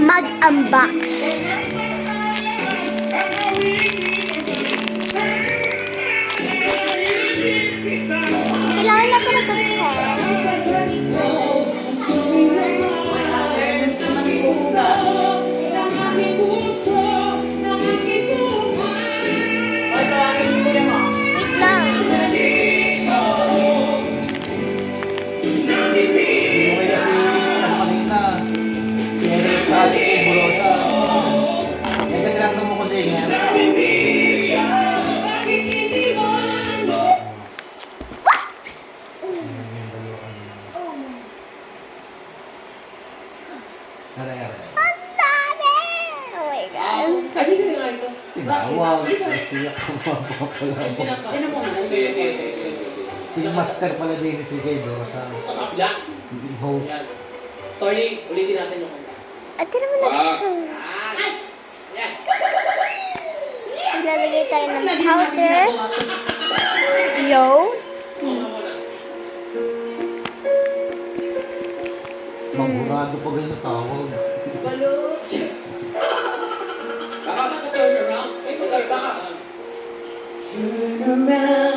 mag-unbox. Kailangan na ko nag-check. Wait lang. Ang dami! Oh my God. Tinawag, siya ka mapapala mo. Si Master pala din si Gabe. Sa kapila. Host. Yan. Tony, ulitin natin yung kanta. At di naman nag-show. Yan. Maglalagay tayo ng powder. Yo. Manghurado pa ganyan tawag. Baka turn around. Ay, baka. Turn around.